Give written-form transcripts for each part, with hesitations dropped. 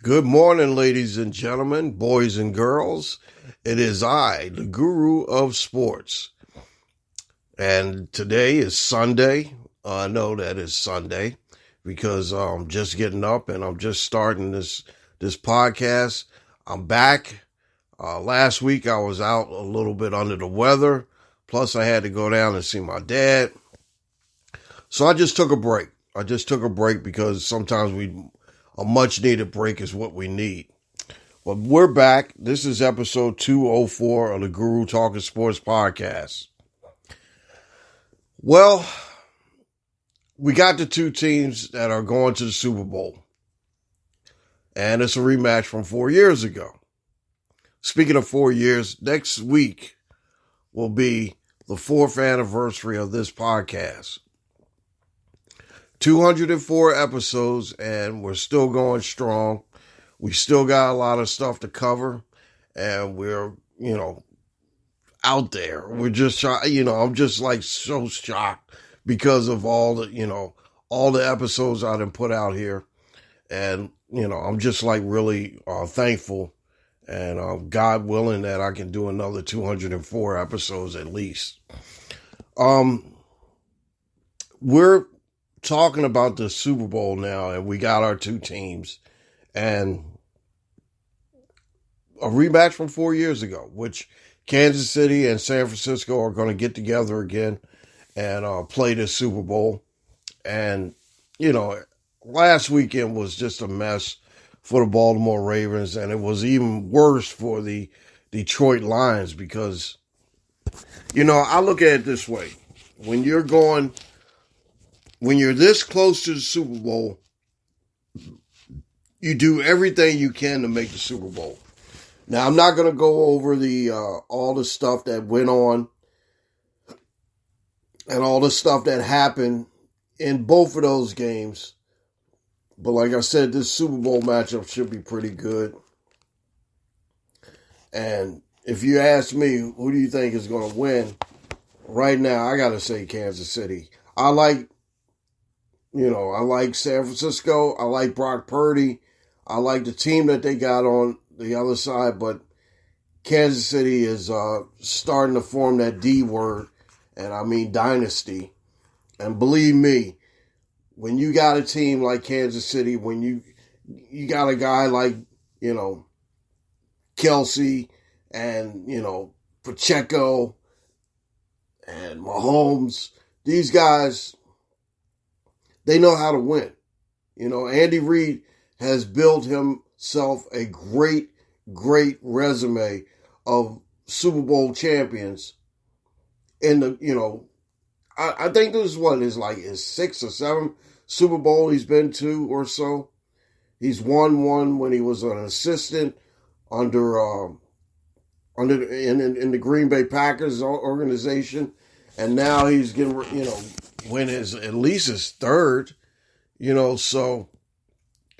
Good morning, ladies and gentlemen, boys and girls. It is I, the guru of sports. And today is Sunday. I know that is Sunday because I'm just getting up and I'm just starting this podcast. I'm back. Last week I was out a little bit under the weather. Plus I had to go down and see my dad. So I just took a break. Because sometimes a much needed break is what we need. But we're back. This is episode 204 of the Guru Talking Sports podcast. Well, we got the two teams that are going to the Super Bowl. And it's a rematch from 4 years ago. Speaking of 4 years, next week will be the 4th anniversary of this podcast. 204 episodes, and we're still going strong. We still got a lot of stuff to cover, and we're, out there. We're just, I'm just like so shocked because of all the episodes I done put out here. And, I'm just like really thankful and God willing that I can do another 204 episodes at least. We're talking about the Super Bowl now, and we got our two teams and a rematch from 4 years ago, which Kansas City and San Francisco are going to get together again and play this Super Bowl. And, last weekend was just a mess for the Baltimore Ravens, and it was even worse for the Detroit Lions because, I look at it this way. When you're this close to the Super Bowl, you do everything you can to make the Super Bowl. Now, I'm not going to go over all the stuff that went on and all the stuff that happened in both of those games. But like I said, this Super Bowl matchup should be pretty good. And if you ask me, who do you think is going to win? Right now, I got to say Kansas City. I like San Francisco. I like Brock Purdy. I like the team that they got on the other side, but Kansas City is starting to form that D word, and I mean dynasty. And believe me, when you got a team like Kansas City, when you got a guy like, Kelsey and, Pacheco and Mahomes, these guys, they know how to win. Andy Reid has built himself a great, great resume of Super Bowl champions. In the, I think this is his 6th or 7th Super Bowl he's been to or so. He's won one when he was an assistant in the Green Bay Packers organization, and now he's getting win at least his 3rd. So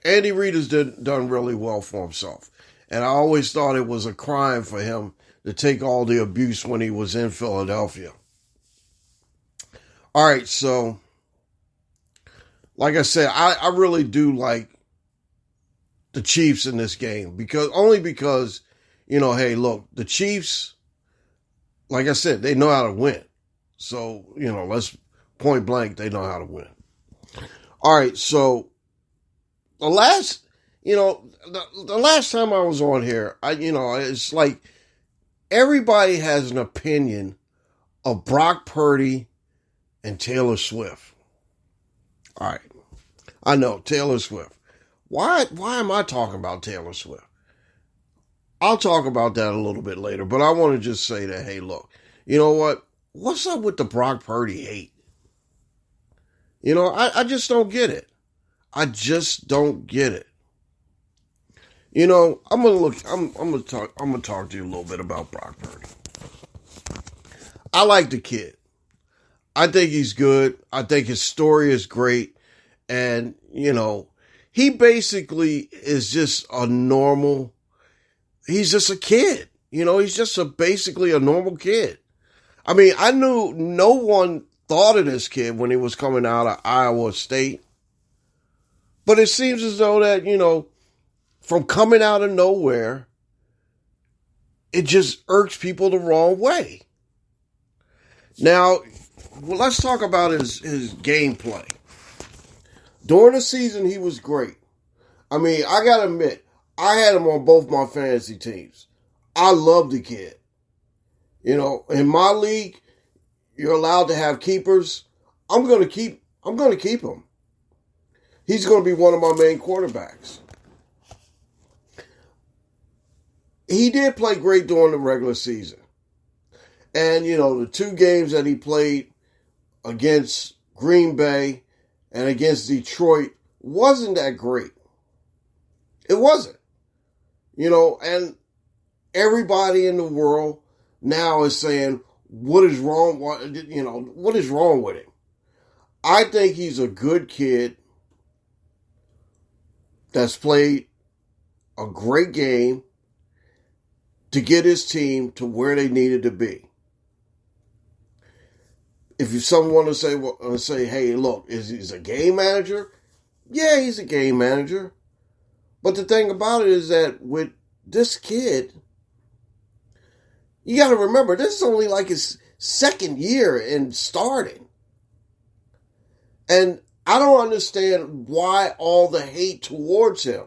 Andy Reid has done really well for himself. And I always thought it was a crime for him to take all the abuse when he was in Philadelphia. All right, so like I said, I really do like the Chiefs in this game because, hey, look, the Chiefs, like I said, they know how to win. So, let's point blank, they know how to win. All right, so the last time I was on here, it's like everybody has an opinion of Brock Purdy and Taylor Swift. All right, I know, Taylor Swift. Why am I talking about Taylor Swift? I'll talk about that a little bit later, but I want to just say that, hey, look, you know what? What's up with the Brock Purdy hate? I just don't get it. I just don't get it. I'm gonna talk to you a little bit about Brock Purdy. I like the kid. I think he's good. I think his story is great. And, he basically is just he's just a kid. He's just basically a normal kid. I mean, I knew no one thought of this kid when he was coming out of Iowa State. But it seems as though that, from coming out of nowhere, it just irks people the wrong way. Now, let's talk about his gameplay. During the season, he was great. I mean, I got to admit, I had him on both my fantasy teams. I love the kid. You know, in my league, you're allowed to have keepers. I'm going to keep him. He's going to be one of my main quarterbacks. He did play great during the regular season. And, you know, the 2 games that he played against Green Bay and against Detroit wasn't that great. It wasn't. You know, and everybody in the world now is saying, what is wrong? What is wrong with him? I think he's a good kid that's played a great game to get his team to where they needed to be. If someone want to say, hey, look, is he a game manager? Yeah, he's a game manager. But the thing about it is that with this kid, you got to remember, this is only like his second year in starting. And I don't understand why all the hate towards him.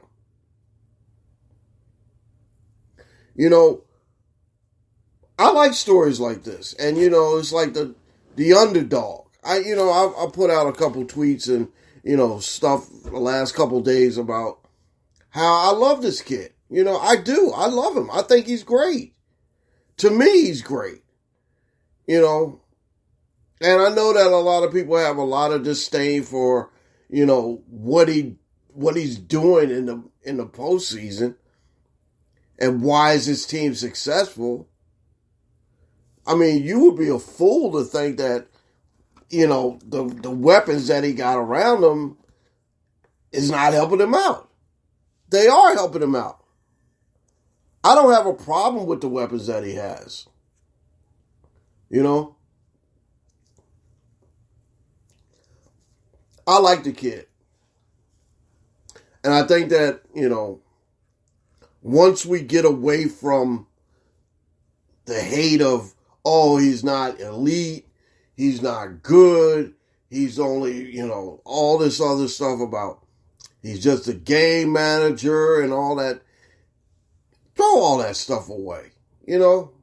You know, I like stories like this. And, you know, it's like the underdog. I put out a couple tweets and, you know, stuff the last couple days about how I love this kid. You know, I do. I love him. I think he's great. To me, he's great. You know, and I know that a lot of people have a lot of disdain for, you know, what he's doing in the postseason and why is his team successful. I mean, you would be a fool to think that, you know, the weapons that he got around him is not helping him out. They are helping him out. I don't have a problem with the weapons that he has. You know? I like the kid. And I think that, you know, once we get away from the hate of, oh, he's not elite, he's not good, he's only, you know, all this other stuff about he's just a game manager and all that. Throw all that stuff away, you know?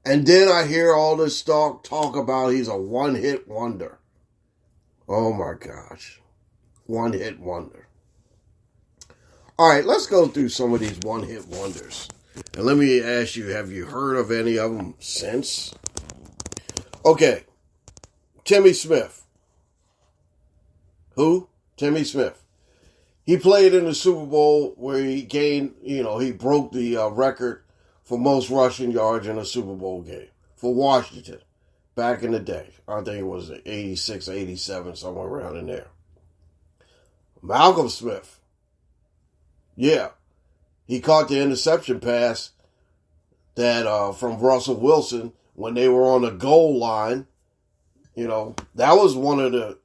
And then I hear all this talk about he's a one-hit wonder. Oh my gosh. One-hit wonder. All right, let's go through some of these one-hit wonders. And let me ask you, have you heard of any of them since? Okay. Timmy Smith. Who? Timmy Smith. He played in the Super Bowl where he gained, you know, he broke the record for most rushing yards in a Super Bowl game for Washington back in the day. I think it was 86, 87, somewhere around in there. Malcolm Smith. Yeah. He caught the interception pass that from Russell Wilson when they were on the goal line. You know, that was one of the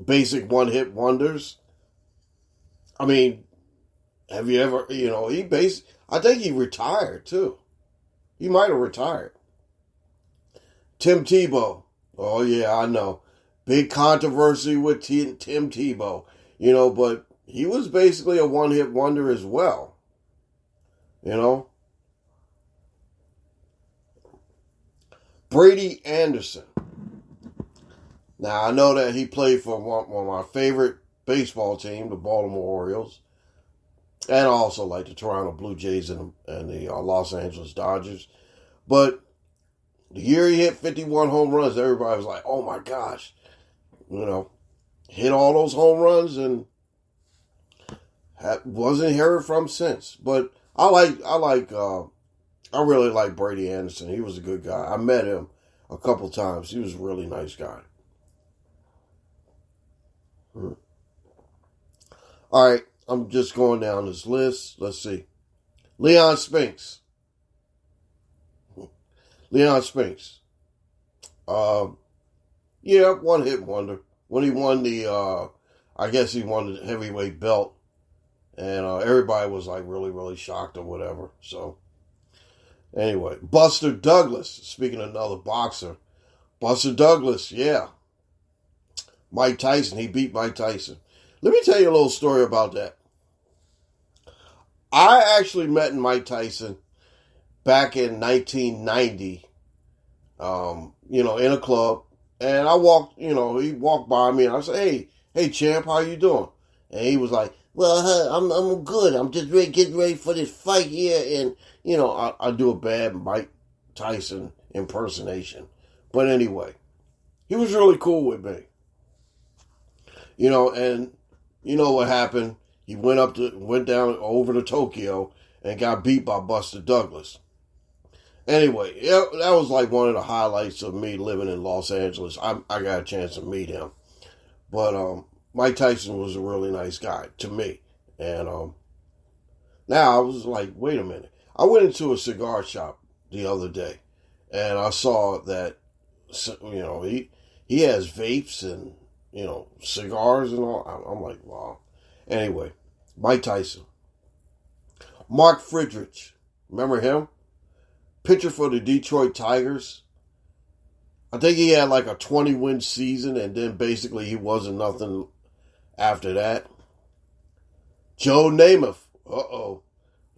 basic one-hit wonders. I mean, have you ever, you know, I think he retired too. He might have retired. Tim Tebow. Oh yeah, I know. Big controversy with Tim Tebow. You know, but he was basically a one-hit wonder as well. You know? Brady Anderson. Now, I know that he played for one of my favorite baseball team, the Baltimore Orioles, and also like the Toronto Blue Jays and the Los Angeles Dodgers. But the year he hit 51 home runs, everybody was like, oh my gosh. You know, hit all those home runs and wasn't heard from since. But I really like Brady Anderson. He was a good guy. I met him a couple times. He was a really nice guy. All right, I'm just going down this list. Let's see. Leon Spinks. Yeah, one-hit wonder. When he won I guess he won the heavyweight belt And everybody was like really, really shocked or whatever. So anyway, Buster Douglas, speaking of another boxer, Buster Douglas, yeah. Mike Tyson, he beat Mike Tyson. Let me tell you a little story about that. I actually met Mike Tyson back in 1990, in a club. And I walked, he walked by me and I said, hey, champ, how you doing? And he was like, well, I'm good. I'm just getting ready for this fight here. And, I do a bad Mike Tyson impersonation. But anyway, he was really cool with me. And you know what happened? He went down over to Tokyo and got beat by Buster Douglas. Anyway, that was like one of the highlights of me living in Los Angeles. I got a chance to meet him. But Mike Tyson was a really nice guy to me. And now I was like, wait a minute. I went into a cigar shop the other day and I saw that, he has vapes and, cigars and all. I'm like, wow. Anyway, Mike Tyson. Mark Friedrich. Remember him? Pitcher for the Detroit Tigers. I think he had like a 20-win season, and then basically he wasn't nothing after that. Joe Namath. Uh-oh.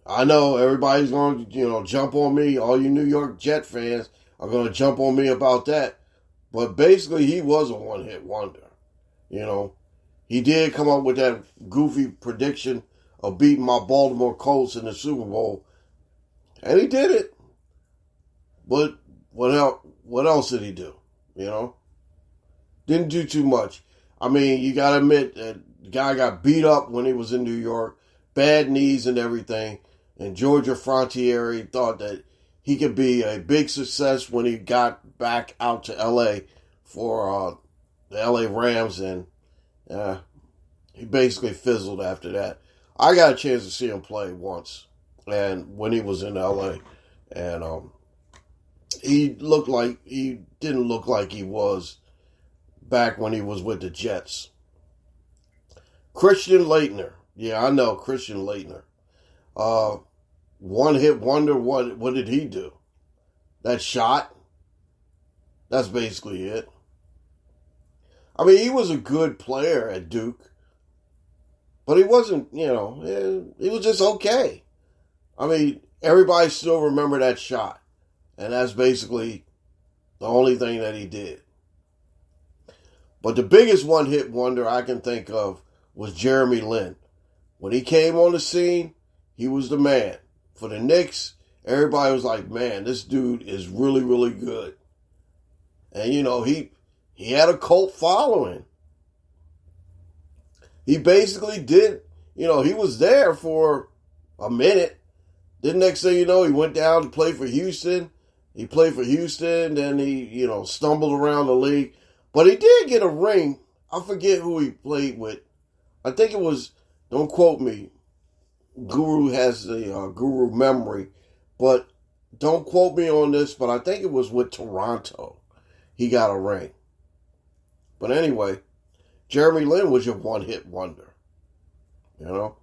I know everybody's going to, jump on me. All you New York Jet fans are going to jump on me about that. But basically he was a one-hit wonder. He did come up with that goofy prediction of beating my Baltimore Colts in the Super Bowl. And he did it. But what else did he do? Didn't do too much. I mean, you got to admit that the guy got beat up when he was in New York. Bad knees and everything. And Georgia Frontiere thought that he could be a big success when he got back out to L.A. for the L.A. Rams. And he basically fizzled after that. I got a chance to see him play once. And when he was in L.A. And he didn't look like he was back when he was with the Jets. Christian Laettner. Yeah, I know, Christian Laettner. One-hit wonder, what did he do? That shot? That's basically it. I mean, he was a good player at Duke. But he wasn't, he was just okay. I mean, everybody still remember that shot. And that's basically the only thing that he did. But the biggest one-hit wonder I can think of was Jeremy Lin. When he came on the scene, he was the man. For the Knicks, everybody was like, man, this dude is really, really good. And, he had a cult following. He basically did, he was there for a minute. Then next thing you know, he went down to play for Houston. He played for Houston, then he, stumbled around the league. But he did get a ring. I forget who he played with. I think it was, don't quote me, Guru has the Guru memory, but don't quote me on this, but I think it was with Toronto. He got a ring. But anyway, Jeremy Lin was your one-hit wonder. All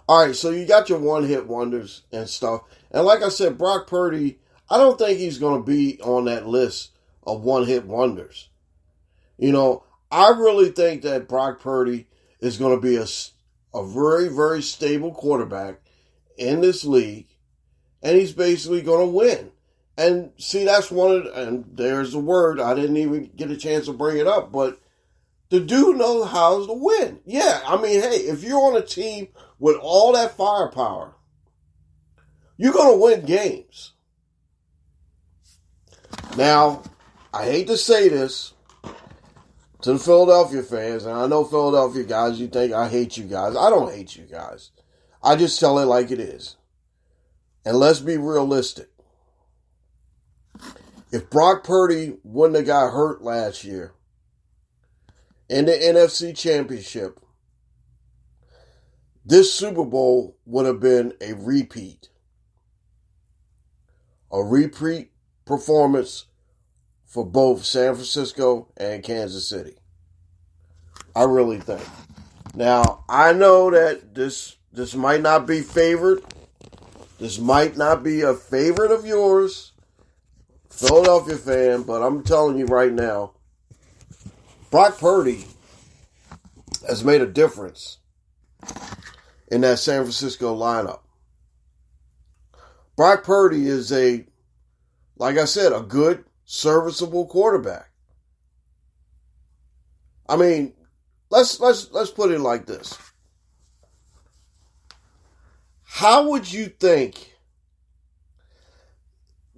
right, so you got your one-hit wonders and stuff. And like I said, Brock Purdy, I don't think he's going to be on that list of one-hit wonders. I really think that Brock Purdy is going to be a very, very stable quarterback in this league. And he's basically going to win. And see, that's and there's the word, I didn't even get a chance to bring it up, but the dude knows how to win. Yeah, I mean, hey, if you're on a team with all that firepower, you're going to win games. Now, I hate to say this to the Philadelphia fans, and I know Philadelphia guys, you think I hate you guys. I don't hate you guys. I just tell it like it is. And let's be realistic. If Brock Purdy wouldn't have got hurt last year in the NFC Championship, this Super Bowl would have been a repeat. A repeat performance for both San Francisco and Kansas City. I really think. Now, I know that this might not be favored. This might not be a favorite of yours, Philadelphia fan, but I'm telling you right now, Brock Purdy has made a difference in that San Francisco lineup. Brock Purdy is like I said, a good, serviceable quarterback. I mean, let's put it like this. How would you think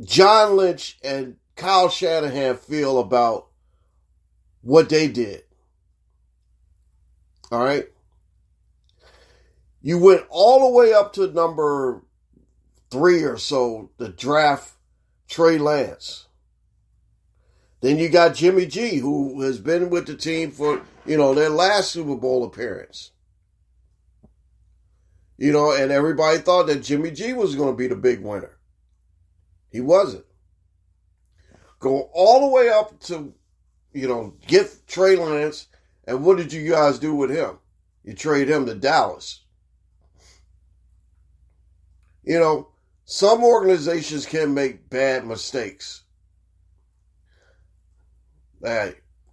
John Lynch and Kyle Shanahan feel about what they did? All right? You went all the way up to number 3 or so to draft Trey Lance. Then you got Jimmy G, who has been with the team for, their last Super Bowl appearance. And everybody thought that Jimmy G was going to be the big winner. He wasn't. Go all the way up to, get Trey Lance, and what did you guys do with him? You trade him to Dallas. Some organizations can make bad mistakes.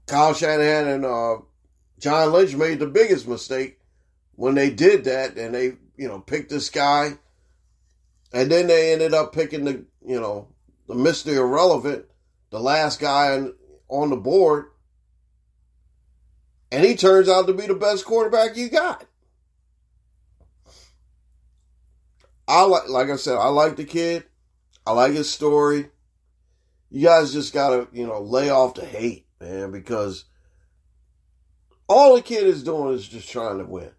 Kyle Shanahan and John Lynch made the biggest mistake when they did that, and they, picked this guy, and then they ended up picking the Mr. Irrelevant, the last guy on the board, and he turns out to be the best quarterback you got. Like I said, I like the kid. I like his story. You guys just gotta, lay off the hate, man, because all the kid is doing is just trying to win.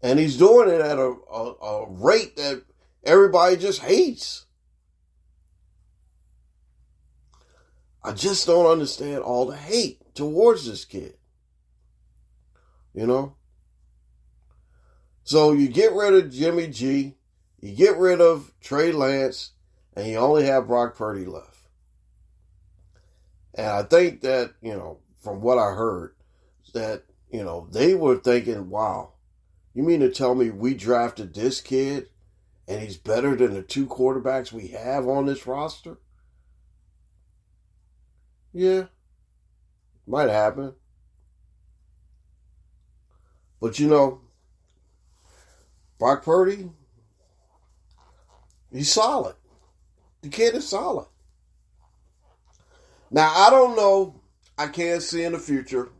And he's doing it at a rate that everybody just hates. I just don't understand all the hate towards this kid. So you get rid of Jimmy G, you get rid of Trey Lance, and you only have Brock Purdy left. And I think that, from what I heard, that, they were thinking, wow, you mean to tell me we drafted this kid and he's better than the 2 quarterbacks we have on this roster? Yeah, might happen. But Brock Purdy, he's solid. The kid is solid. Now, I don't know. I can't see in the future.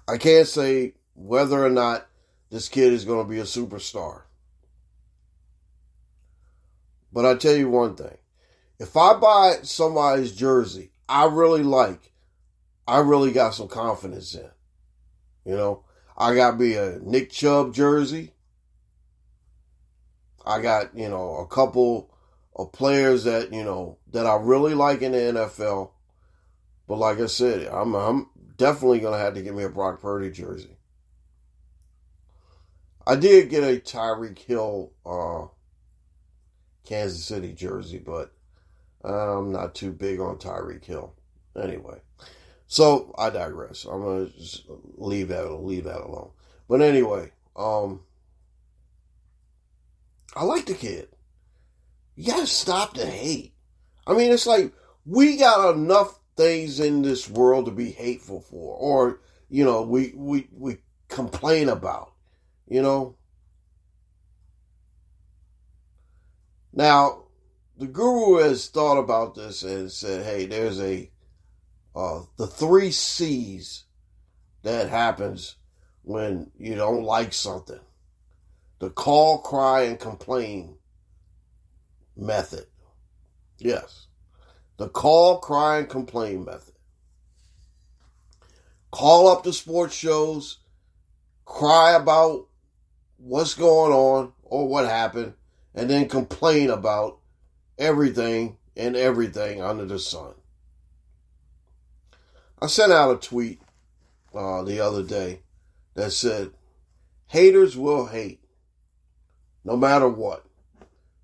I can't say whether or not this kid is going to be a superstar. But I tell you one thing. If I buy somebody's jersey I really got some confidence in. I got me a Nick Chubb jersey. I got, a couple of players that, that I really like in the NFL. But like I said, I'm definitely going to have to get me a Brock Purdy jersey. I did get a Tyreek Hill Kansas City jersey, but I'm not too big on Tyreek Hill. Anyway, so I digress. I'm going to just leave that alone. But anyway, I like the kid. You got to stop the hate. I mean, it's like we got enough things in this world to be hateful for, or, we complain about, Now, the guru has thought about this and said, hey, there's the 3 C's that happens when you don't like something. The call, cry, and complain method. Yes. The call, cry, and complain method. Call up the sports shows, cry about what's going on or what happened, and then complain about everything and everything under the sun. I sent out a tweet the other day that said, haters will hate no matter what.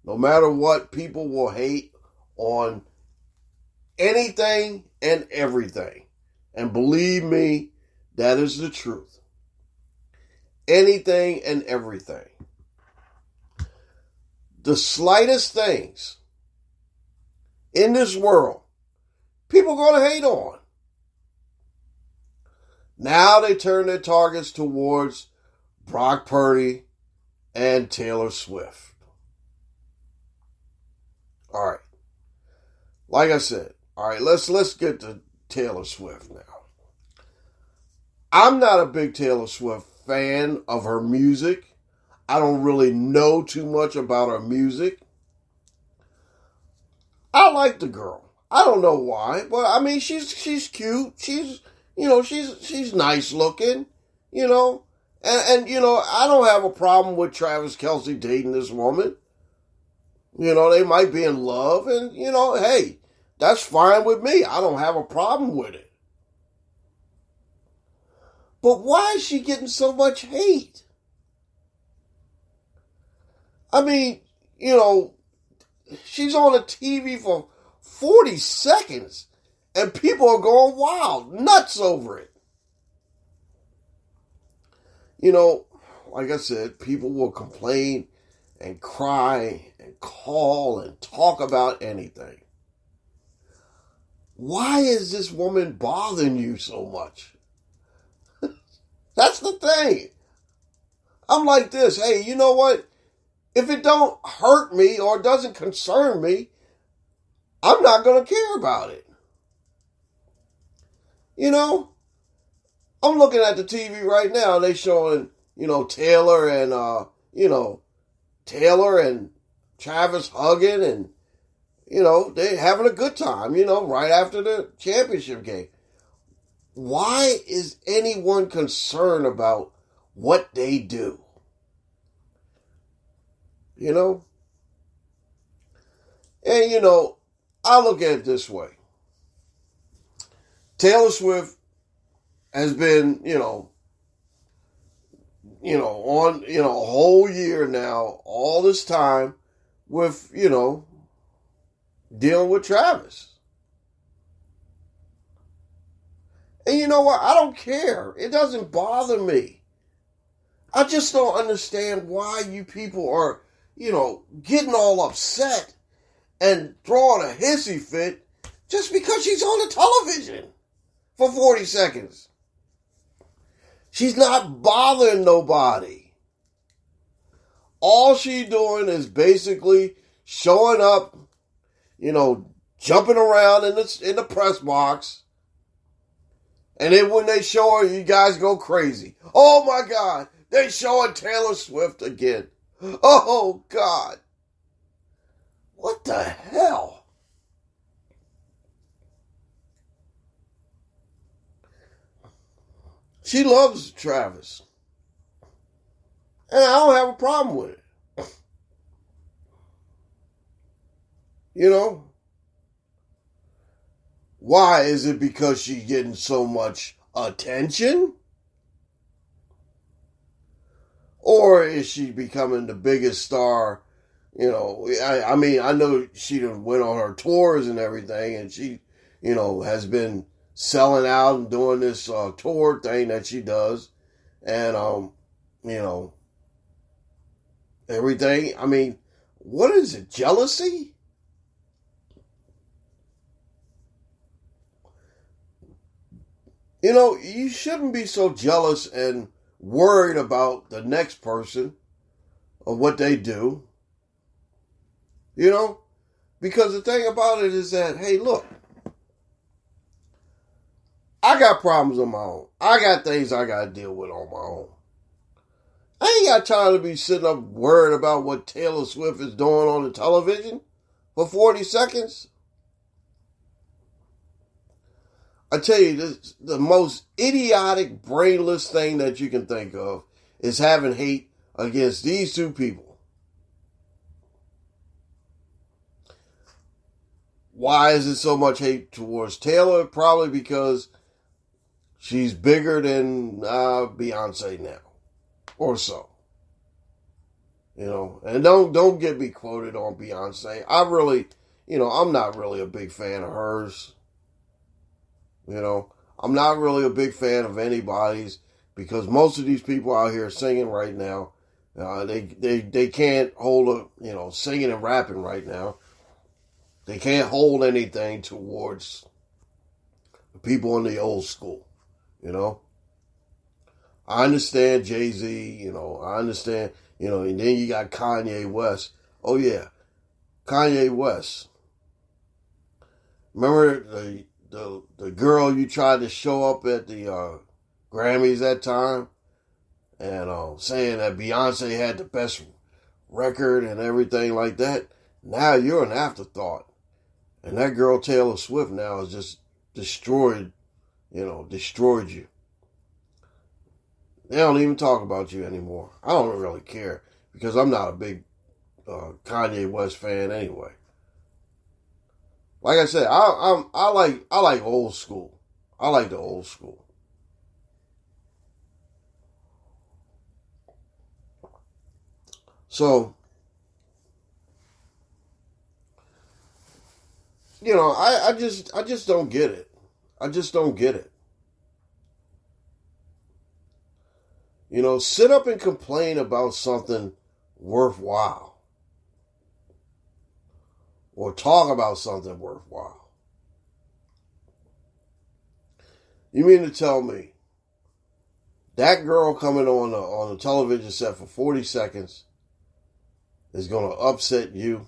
No matter what, people will hate on anything and everything. And believe me, that is the truth. anything and everything. The slightest things in this world, people are going to hate on. Now they turn their targets towards Brock Purdy and Taylor Swift. All right. Like I said, all right, let's get to Taylor Swift now. I'm not a big Taylor Swift fan of her music. I don't really know too much about her music. I like the girl. I don't know why, but I mean, she's cute. She's nice looking, and I don't have a problem with Travis Kelce dating this woman. They might be in love, and hey, that's fine with me. I don't have a problem with it. But why is she getting so much hate? I mean, she's on the TV for 40 seconds and people are going wild, nuts over it. Like I said, people will complain and cry and call and talk about anything. Why is this woman bothering you so much? That's the thing. I'm like this. Hey, you know what? If it don't hurt me or doesn't concern me, I'm not going to care about it. I'm looking at the TV right now. They showing, Taylor and Travis hugging and, they having a good time, right after the championship game. Why is anyone concerned about what they do? And, I look at it this way. Taylor Swift has been, on, a whole year now, all this time with, dealing with Travis. And you know what? I don't care. It doesn't bother me. I just don't understand why you people are, getting all upset and throwing a hissy fit just because she's on the television for 40 seconds. She's not bothering nobody. All she's doing is basically showing up, jumping around in the press box. And then when they show her, you guys go crazy. Oh my God, they showing Taylor Swift again. Oh God. What the hell? She loves Travis. And I don't have a problem with it. Why? Is it because she's getting so much attention? Or is she becoming the biggest star? I know she done went on her tours and everything, and she, has been selling out and doing this tour thing that she does. And, everything. I mean, what is it? Jealousy? You shouldn't be so jealous and worried about the next person or what they do. Because the thing about it is that, hey, look, I got problems on my own. I got things I got to deal with on my own. I ain't got time to be sitting up worried about what Taylor Swift is doing on the television for 40 seconds. I tell you, this, the most idiotic, brainless thing that you can think of is having hate against these two people. Why is it so much hate towards Taylor? Probably because she's bigger than Beyonce now, or so. And don't get me quoted on Beyonce. I'm not really a big fan of hers. I'm not really a big fan of anybody's because most of these people out here singing right now, they can't hold singing and rapping right now. They can't hold anything towards the people in the old school, you know. I understand Jay-Z, I understand, and then you got Kanye West. Oh yeah, Kanye West. Remember the girl you tried to show up at the Grammys that time, and saying that Beyonce had the best record and everything like that. Now you're an afterthought, and that girl Taylor Swift now has just destroyed you. They don't even talk about you anymore. I don't really care because I'm not a big Kanye West fan anyway. Like I said, I like old school. I like the old school. So, I just don't get it. I just don't get it. Sit up and complain about something worthwhile. Or talk about something worthwhile. You mean to tell me that girl coming on the television set for 40 seconds is going to upset you?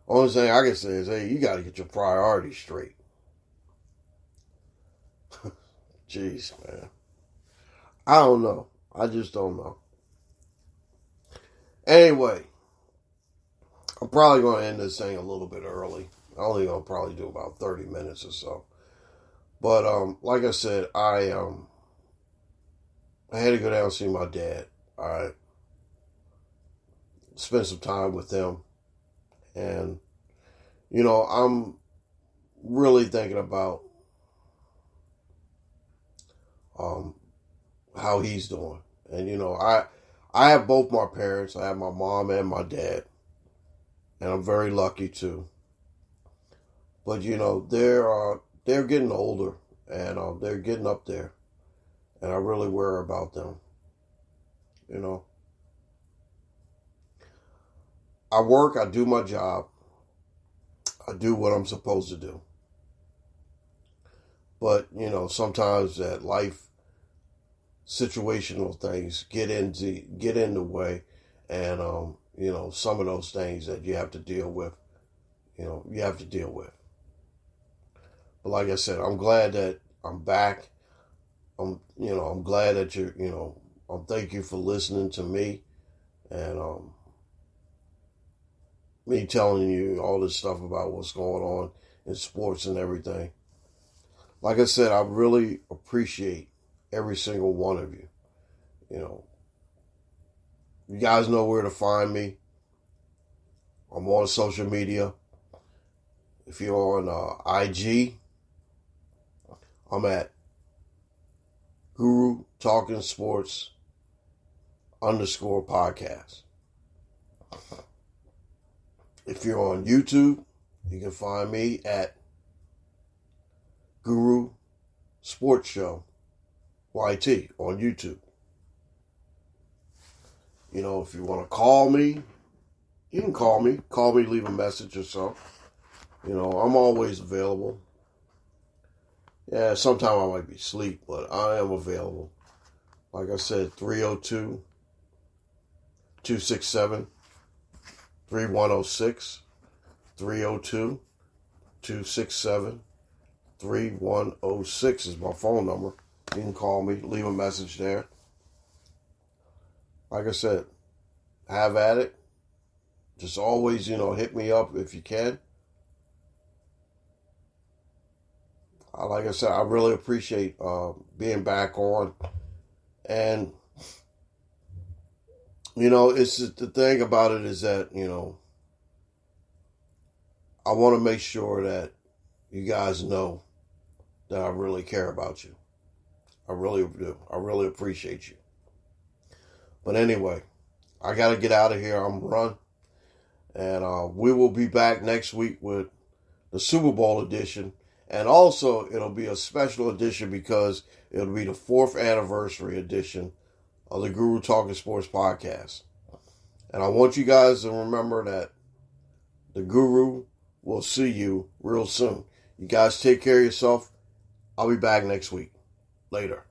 Only thing I can say is, hey, you got to get your priorities straight. Jeez, man. I don't know. I just don't know. Anyway, I'm probably going to end this thing a little bit early. I'm only going to probably do about 30 minutes or so. But like I said, I had to go down and see my dad. All right. Spend some time with him. And, I'm really thinking about how he's doing. And, I have both my parents. I have my mom and my dad. And I'm very lucky too. But, they're getting older. And they're getting up there. And I really worry about them. I work, I do my job. I do what I'm supposed to do. But, sometimes that life situational things get in the way. And, some of those things that you have to deal with, you have to deal with. But like I said, I'm glad that I'm back. I'm glad that thank you for listening to me. And, me telling you all this stuff about what's going on in sports and everything. Like I said, I really appreciate every single one of you. You guys know where to find me. I'm on social media. If you're on IG, I'm at Guru Talking Sports _podcast. If you're on YouTube, you can find me at Guru Sports Show YT on YouTube. If you want to call me, you can call me. Call me, leave a message or so. I'm always available. Yeah, sometimes I might be asleep, but I am available. Like I said, 302-267-3106. 302-267-3106 is my phone number. You can call me, leave a message there. Like I said, have at it. Just always, hit me up if you can. Like I said, I really appreciate being back on. And, it's just, the thing about it is that, I want to make sure that you guys know that I really care about you. I really do. I really appreciate you. But anyway, I got to get out of here. I'm run. And we will be back next week with the Super Bowl edition. And also, it'll be a special edition because it'll be the 4th anniversary edition of the Guru Talking Sports podcast. And I want you guys to remember that the Guru will see you real soon. You guys take care of yourself. I'll be back next week. Later.